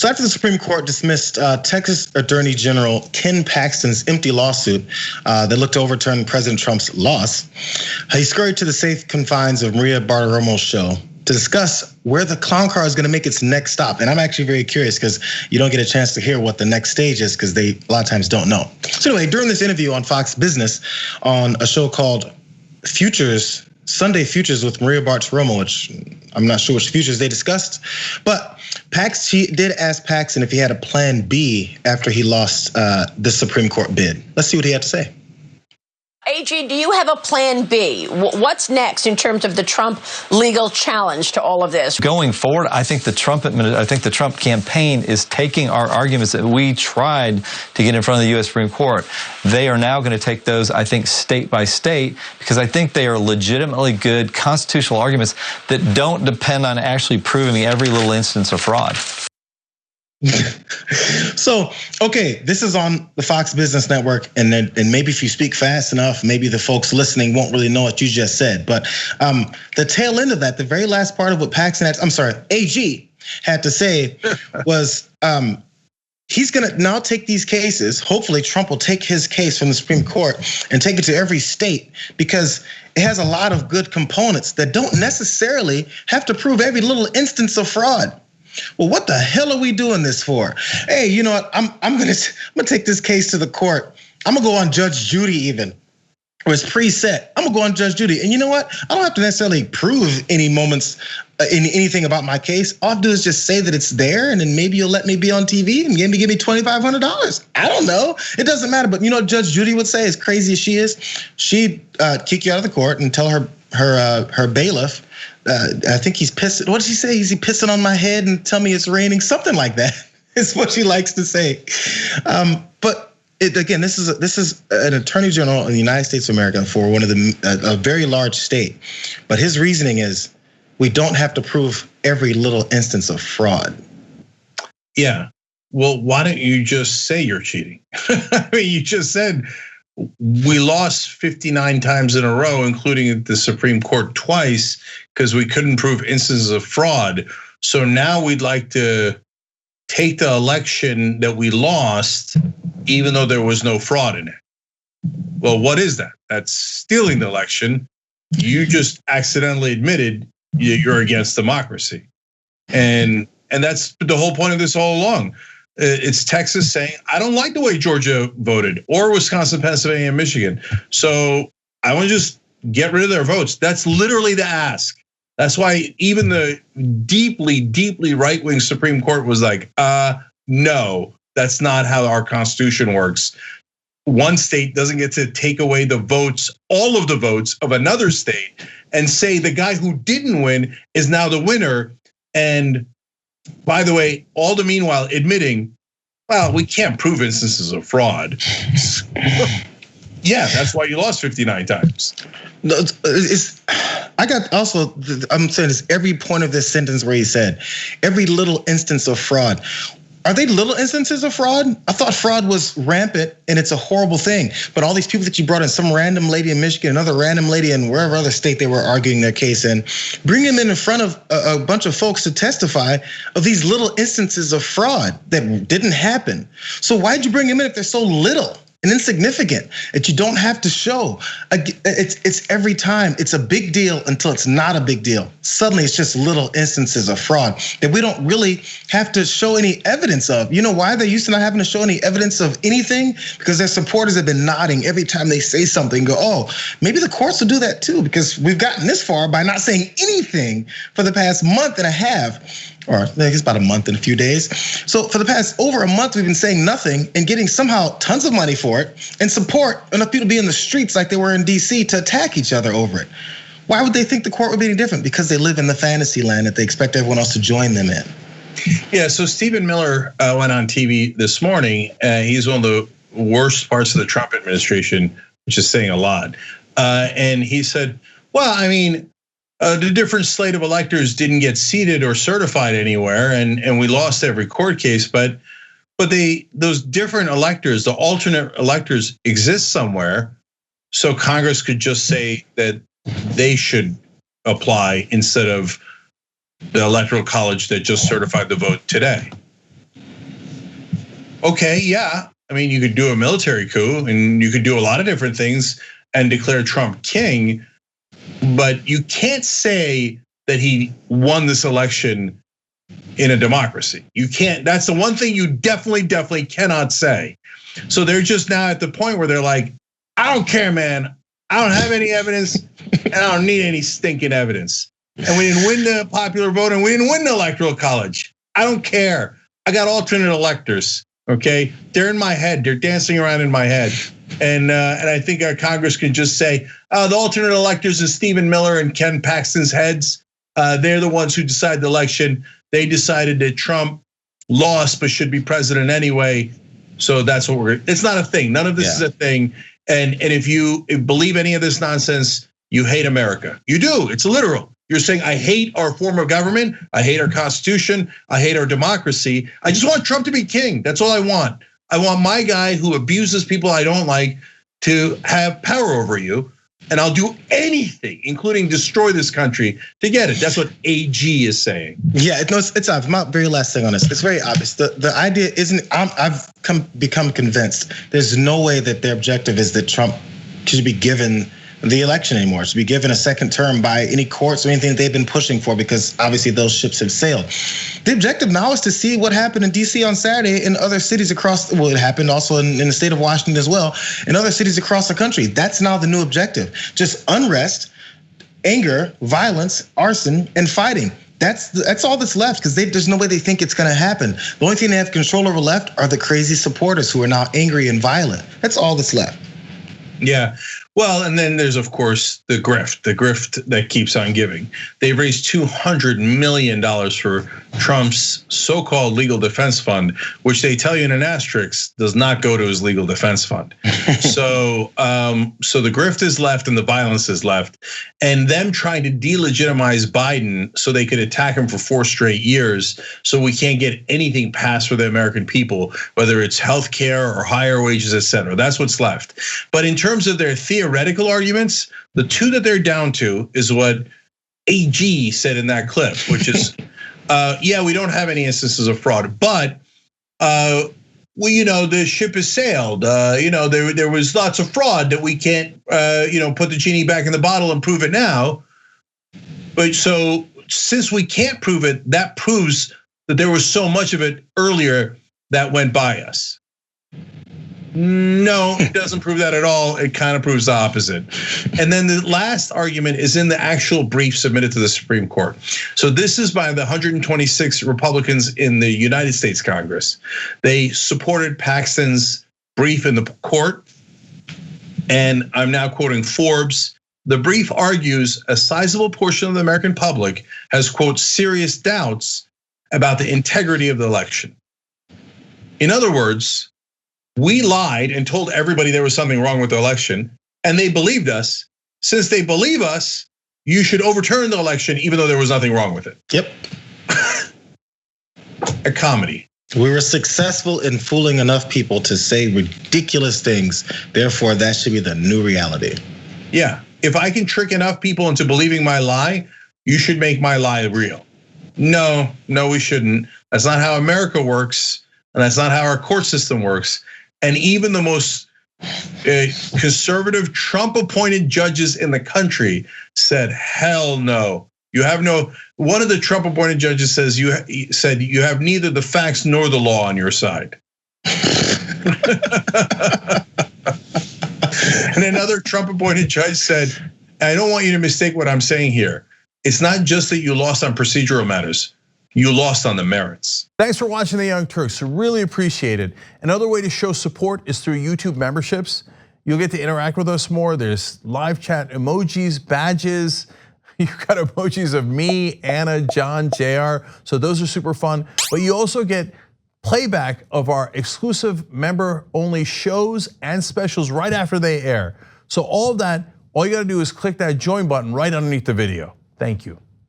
So after the Supreme Court dismissed Texas Attorney General Ken Paxton's empty lawsuit that looked to overturn President Trump's loss, he scurried to the safe confines of Maria Bartiromo's show to discuss where the clown car is going to make its next stop. And I'm actually very curious because you don't get a chance to hear what the next stage is because they a lot of times don't know. So anyway, during this interview on Fox Business on a show called Sunday Futures with Maria Bartiromo, which I'm not sure which futures they discussed, but she did ask Paxton if he had a plan B after he lost the Supreme Court bid. Let's see what he had to say. AG, do you have a plan B? What's next in terms of the Trump legal challenge to all of this? Going forward, I think the Trump campaign is taking our arguments that we tried to get in front of the U.S. Supreme Court. They are now going to take those, I think, state by state, because I think they are legitimately good constitutional arguments that don't depend on actually proving every little instance of fraud. So, okay, this is on the Fox Business Network, and maybe if you speak fast enough, maybe the folks listening won't really know what you just said. But the tail end of that, the very last part of what AG had to say was he's gonna now take these cases. Hopefully, Trump will take his case from the Supreme Court and take it to every state because it has a lot of good components that don't necessarily have to prove every little instance of fraud. Well, what the hell are we doing this for? Hey, you know what? I'm gonna take this case to the court. I'm gonna go on Judge Judy even. Or it's preset. I'm gonna go on Judge Judy. And you know what? I don't have to necessarily prove any moments in anything about my case. All I have to do is just say that it's there, and then maybe you'll let me be on TV and maybe give me $2,500. I don't know. It doesn't matter. But you know what Judge Judy would say, as crazy as she is? She'd kick you out of the court and tell her bailiff, I think he's pissed. What did she say? Is he pissing on my head and tell me it's raining? Something like that is what she likes to say. But again, this is an attorney general in the United States of America for one of a very large state. But his reasoning is we don't have to prove every little instance of fraud. Yeah. Well, why don't you just say you're cheating? I mean, you just said we lost 59 times in a row, including at the Supreme Court twice, because we couldn't prove instances of fraud. So now we'd like to take the election that we lost, even though there was no fraud in it. Well, what is that? That's stealing the election. You just accidentally admitted you're against democracy. And that's the whole point of this all along. It's Texas saying, I don't like the way Georgia voted, or Wisconsin, Pennsylvania, and Michigan. So I want to just get rid of their votes. That's literally the ask. That's why even the deeply, deeply right-wing Supreme Court was like, no, that's not how our Constitution works. One state doesn't get to take away the votes, all of the votes of another state, and say the guy who didn't win is now the winner. And by the way, all the meanwhile admitting, well, we can't prove instances of fraud. Yeah, that's why you lost 59 times. No, I'm saying this every point of this sentence where he said, every little instance of fraud. Are they little instances of fraud? I thought fraud was rampant and it's a horrible thing. But all these people that you brought in, some random lady in Michigan, another random lady in wherever other state they were arguing their case in, bring them in front of a bunch of folks to testify of these little instances of fraud that didn't happen. So why'd you bring them in if they're so little and insignificant that you don't have to show? It's every time it's a big deal until it's not a big deal. Suddenly it's just little instances of fraud that we don't really have to show any evidence of. You know why they're used to not having to show any evidence of anything? Because their supporters have been nodding every time they say something, go, oh, maybe the courts will do that too, because we've gotten this far by not saying anything for the past month and a half. Or I think it's about a month and a few days. So for the past over a month, we've been saying nothing and getting somehow tons of money for it and support enough people to be in the streets like they were in DC to attack each other over it. Why would they think the court would be any different? Because they live in the fantasy land that they expect everyone else to join them in. Yeah, so Stephen Miller went on TV this morning. He's one of the worst parts of the Trump administration, which is saying a lot. And he said, well, I mean, the different slate of electors didn't get seated or certified anywhere, and we lost every court case. But those different electors, the alternate electors, exist somewhere, so Congress could just say that they should apply instead of the Electoral College that just certified the vote today. Okay, yeah. I mean, you could do a military coup and you could do a lot of different things and declare Trump king, but you can't say that he won this election in a democracy. You can't, that's the one thing you definitely cannot say. So they're just now at the point where they're like, I don't care, man. I don't have any evidence and I don't need any stinking evidence. And we didn't win the popular vote and we didn't win the electoral college. I don't care. I got alternate electors, okay? They're in my head, they're dancing around in my head. And I think our Congress can just say, the alternate electors is Stephen Miller and Ken Paxton's heads. They're the ones who decide the election. They decided that Trump lost but should be president anyway. So that's what it's not a thing. None of this is a thing. And if you believe any of this nonsense, you hate America. You do, it's literal. You're saying, I hate our form of government. I hate our Constitution. I hate our democracy. I just want Trump to be king. That's all I want. I want my guy who abuses people I don't like to have power over you. And I'll do anything, including destroy this country, to get it. That's what AG is saying. Yeah, it's obvious. My very last thing on this. It's very obvious. The idea isn't. I've become convinced. There's no way that their objective is that Trump should be given the election anymore. Should be given a second term by any courts or anything that they've been pushing for, because obviously those ships have sailed. The objective now is to see what happened in DC on Saturday in other cities across. Well, it happened also in the state of Washington as well, in other cities across the country. That's now the new objective. Just unrest, anger, violence, arson, and fighting. That's all that's left, because there's no way they think it's going to happen. The only thing they have control over left are the crazy supporters who are now angry and violent. That's all that's left. Yeah. Well, and then there's, of course, the grift that keeps on giving. They raised $200 million for Trump's so-called legal defense fund, which they tell you in an asterisk does not go to his legal defense fund. So the grift is left and the violence is left, and them trying to delegitimize Biden so they could attack him for 4 straight years, so we can't get anything passed for the American people, whether it's health care or higher wages, et cetera. That's what's left. But in terms of their theoretical arguments, the two that they're down to is what AG said in that clip, which is, yeah, we don't have any instances of fraud, but the ship has sailed. There was lots of fraud that we can't, put the genie back in the bottle and prove it now. But so since we can't prove it, that proves that there was so much of it earlier that went by us. No, it doesn't prove that at all. It kind of proves the opposite. And then the last argument is in the actual brief submitted to the Supreme Court. So this is by the 126 Republicans in the United States Congress. They supported Paxton's brief in the court. And I'm now quoting Forbes. The brief argues a sizable portion of the American public has, quote, serious doubts about the integrity of the election. In other words, we lied and told everybody there was something wrong with the election, and they believed us. Since they believe us, you should overturn the election even though there was nothing wrong with it. Yep. A comedy. We were successful in fooling enough people to say ridiculous things. Therefore, that should be the new reality. Yeah, if I can trick enough people into believing my lie, you should make my lie real. No, we shouldn't. That's not how America works, and that's not how our court system works. And even the most conservative Trump-appointed judges in the country said, hell no. You have no, one of the Trump-appointed judges said you have neither the facts nor the law on your side. And another Trump-appointed judge said, I don't want you to mistake what I'm saying here. It's not just that you lost on procedural matters. You lost on the merits. Thanks for watching The Young Turks. Really appreciate it. Another way to show support is through YouTube memberships. You'll get to interact with us more. There's live chat emojis, badges. You've got emojis of me, Anna, John, Jayar. So those are super fun. But you also get playback of our exclusive member-only shows and specials right after they air. So all of that, all you gotta do is click that join button right underneath the video. Thank you.